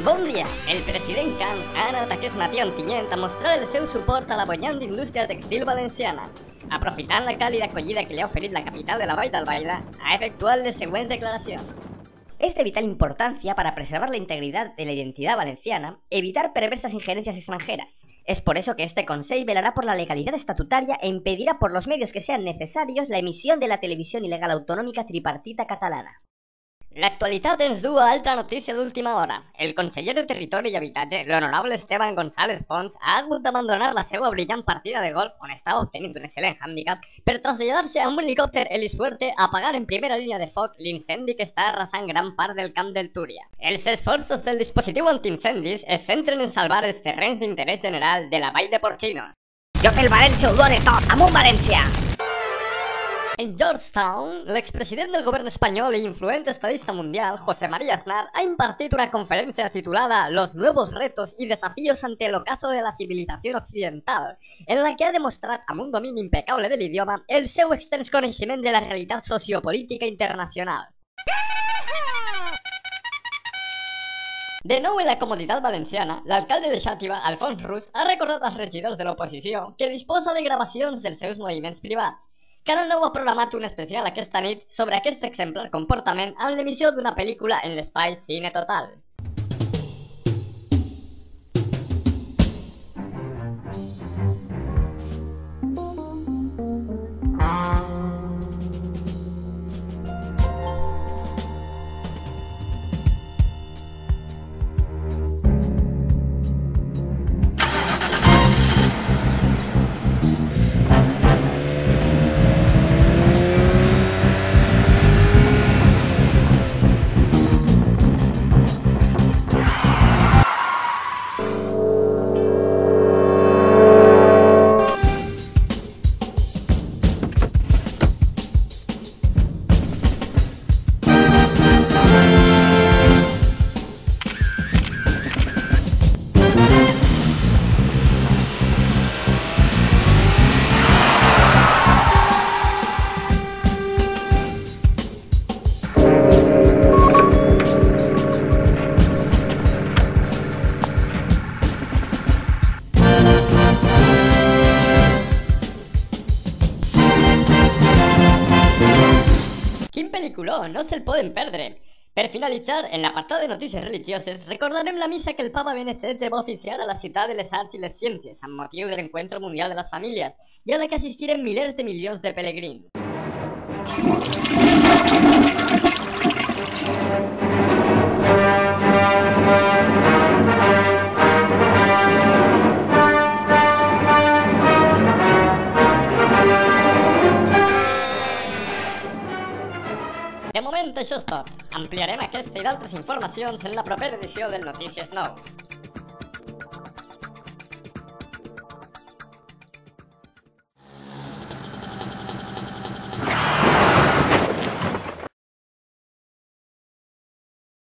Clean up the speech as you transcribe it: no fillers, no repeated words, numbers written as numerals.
Bon dia! El president Camps ha anat aquest matí a Ontinyent a mostrar el seu suport a la bollant indústria textil valenciana. Aprofitant la càlida acollida que li ha oferit la capital de la Vall d'Albaida, ha efectuat les següents declaracions. Es de vital importancia para preservar la integridad de la identidad valenciana, evitar perversas injerencias extranjeras. Es por eso que este Consell velará por la legalidad estatutaria e impedirá por los medios que sean necesarios la emisión de la televisión ilegal autonòmica tripartita catalana. L'actualitat ens du a altra notícia d'última hora. El conseller de Territori i Habitatge, l'honorable Esteban González Pons, ha hagut d'abandonar la seva brillant partida de golf, on estava obtenint un excel·lent handicap, per traslladar-se amb un helicòpter Helisuerte a apagar en primera línia de foc l'incendi que està arrasant gran part del camp del Túria. Els esforços del dispositiu antiincendis es centren en salvar els terrenys d'interès general de la Vall de Porcinos. Jo pel València ho dono tot, amunt València! En Georgetown, l'expresident del govern espanyol i influent estadista mundial, José María Aznar, ha impartit una conferencia titulada Los nuevos retos y desafíos ante el ocaso de la civilización occidental, en la que ha demostrat, amb un domini impecable de l'idioma, el seu extens coneixement de la realitat sociopolítica internacional. De nou en la Comunitat Valenciana, l'alcalde de Xàtiva, Alfons Rus, ha recordat als regidors de l'oposició que disposa de gravacions dels seus moviments privats. Canal 9 ha programat un especial aquesta nit sobre aquest exemplar comportament amb l'emissió d'una pel·lícula en l'espai Cine Total. Peliculó, no se'l poden perdre. Per finalitzar, en l'apartat de notícies religioses, recordarem la missa que el Papa Benet XVI va oficiar a la ciutat de les arts i les ciències amb motiu de l'Encuentro Mundial de les Famílies i a la que assistiren milers de milions de pelegrins. De moment això és tot. Ampliarem aquesta i d'altres informacions en la propera edició del Notícies 9.